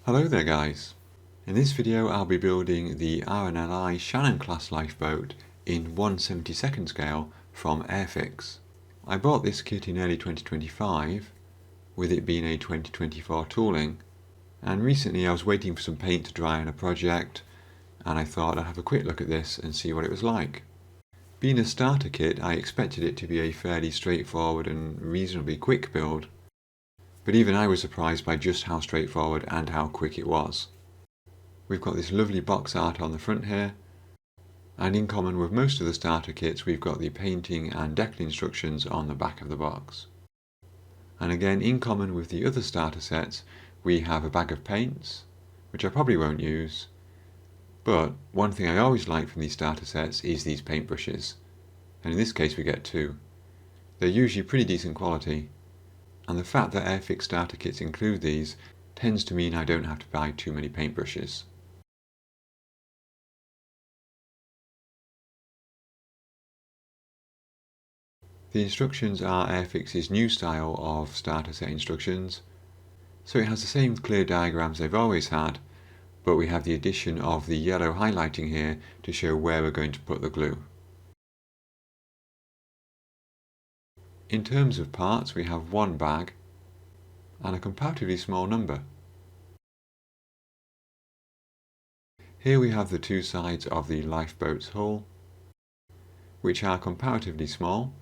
Hello there guys. In this video I'll be building the RNLI Shannon-class lifeboat in 1/72 scale from Airfix. I bought this kit in early 2025 with it being a 2024 tooling, and recently I was waiting for some paint to dry on a project and I thought I'd have a quick look at this and see what it was like. Being a starter kit, I expected it to be a fairly straightforward and reasonably quick build, but even I was surprised by just how straightforward and how quick it was. We've got this lovely box art on the front here, and in common with most of the starter kits we've got the painting and decking instructions on the back of the box. And again, in common with the other starter sets, we have a bag of paints, which I probably won't use, but one thing I always like from these starter sets is these paintbrushes, and in this case we get two. They're usually pretty decent quality, and the fact that Airfix starter kits include these tends to mean I don't have to buy too many paintbrushes. The instructions are Airfix's new style of starter set instructions, so it has the same clear diagrams they've always had, but we have the addition of the yellow highlighting here to show where we're going to put the glue. In terms of parts, we have one bag and a comparatively small number. Here we have the two sides of the lifeboat's hull, which are comparatively small,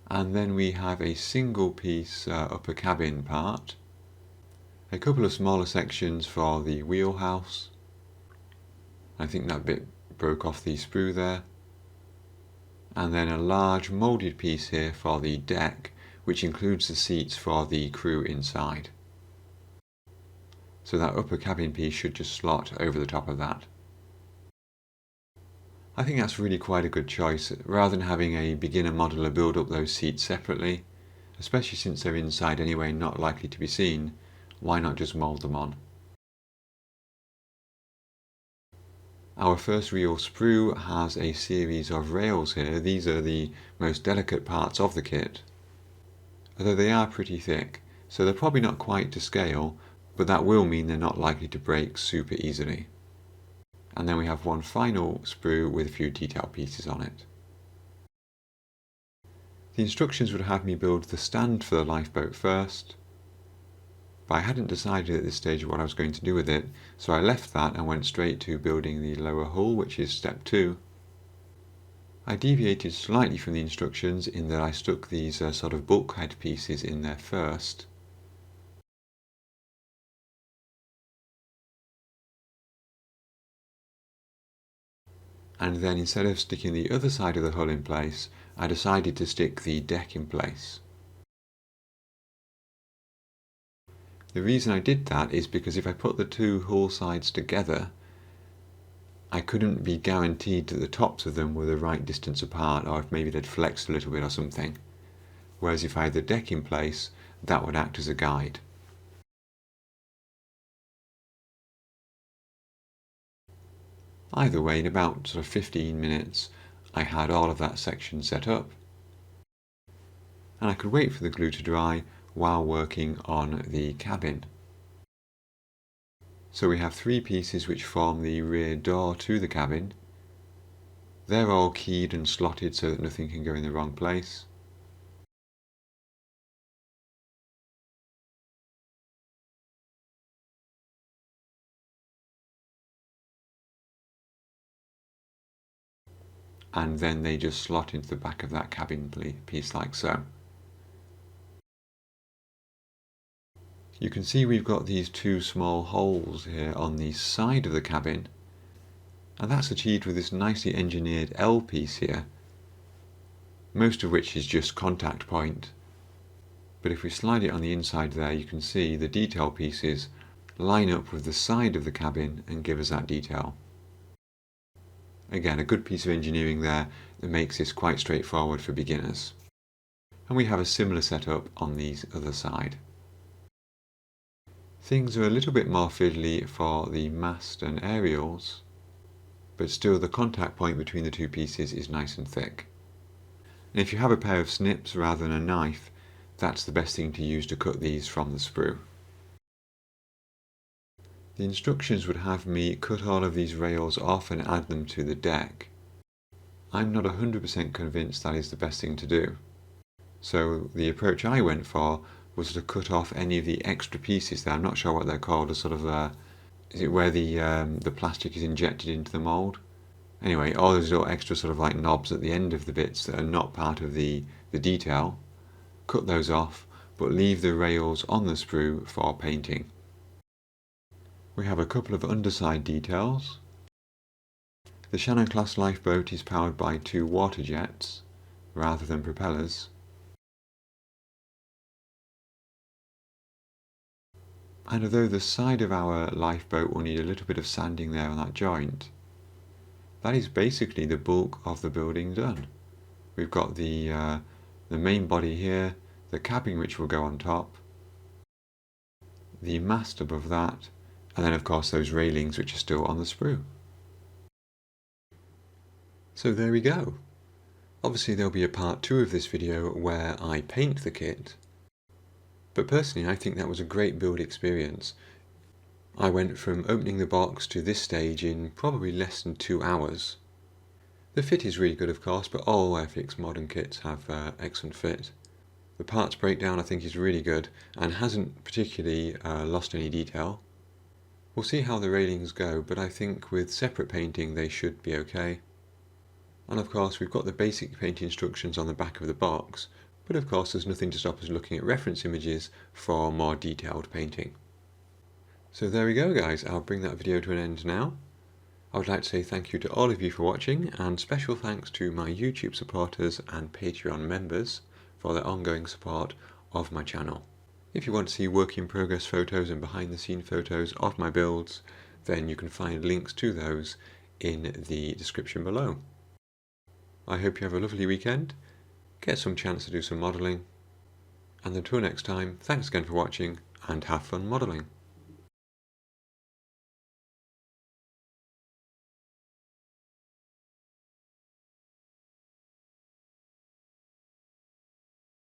and then we have a single piece upper cabin part, a couple of smaller sections for the wheelhouse. I think that bit broke off the sprue there, and then a large moulded piece here for the deck, which includes the seats for the crew inside. So that upper cabin piece should just slot over the top of that. I think that's really quite a good choice, rather than having a beginner modeler build up those seats separately, especially since they're inside anyway and not likely to be seen. Why not just mould them on? Our first real sprue has a series of rails here. These are the most delicate parts of the kit, although they are pretty thick, so they're probably not quite to scale, but that will mean they're not likely to break super easily. And then we have one final sprue with a few detail pieces on it. The instructions would have me build the stand for the lifeboat first, but I hadn't decided at this stage what I was going to do with it, so I left that and went straight to building the lower hull, which is step 2. I deviated slightly from the instructions in that I stuck these sort of bulkhead pieces in there first. And then instead of sticking the other side of the hull in place, I decided to stick the deck in place. The reason I did that is because if I put the two hull sides together, I couldn't be guaranteed that the tops of them were the right distance apart, or if maybe they'd flexed a little bit or something. Whereas if I had the deck in place, that would act as a guide. Either way, in about sort of 15 minutes, I had all of that section set up, and I could wait for the glue to dry while working on the cabin. So we have 3 pieces which form the rear door to the cabin. They're all keyed and slotted so that nothing can go in the wrong place. And then they just slot into the back of that cabin piece like so. You can see we've got these 2 small holes here on the side of the cabin, and that's achieved with this nicely engineered L piece here, most of which is just contact point. But if we slide it on the inside there, you can see the detail pieces line up with the side of the cabin and give us that detail. Again, a good piece of engineering there that makes this quite straightforward for beginners. And we have a similar setup on the other side. Things are a little bit more fiddly for the mast and aerials, but still the contact point between the 2 pieces is nice and thick. And if you have a pair of snips rather than a knife, that's the best thing to use to cut these from the sprue. The instructions would have me cut all of these rails off and add them to the deck. I'm not 100% convinced that is the best thing to do. So the approach I went for was to cut off any of the extra pieces there. I'm not sure what they're called, a sort of is it where the plastic is injected into the mould? Anyway, all those little extra sort of like knobs at the end of the bits that are not part of the detail, cut those off, but leave the rails on the sprue for painting. We have a couple of underside details. The Shannon-class lifeboat is powered by 2 water jets rather than propellers. And although the side of our lifeboat will need a little bit of sanding there on that joint, that is basically the bulk of the building done. We've got the main body here, the cabin which will go on top, the mast above that, and then of course those railings which are still on the sprue. So there we go. Obviously there'll be a part 2 of this video where I paint the kit, but personally I think that was a great build experience. I went from opening the box to this stage in probably less than 2 hours. The fit is really good of course, but all Airfix modern kits have excellent fit. The parts breakdown I think is really good and hasn't particularly lost any detail. We'll see how the railings go, but I think with separate painting they should be okay. And of course we've got the basic paint instructions on the back of the box, but of course there's nothing to stop us looking at reference images for more detailed painting. So there we go guys, I'll bring that video to an end now. I would like to say thank you to all of you for watching, and special thanks to my YouTube supporters and Patreon members for their ongoing support of my channel. If you want to see work in progress photos and behind the scene photos of my builds, then you can find links to those in the description below. I hope you have a lovely weekend, get some chance to do some modelling, and until next time, thanks again for watching and have fun modelling.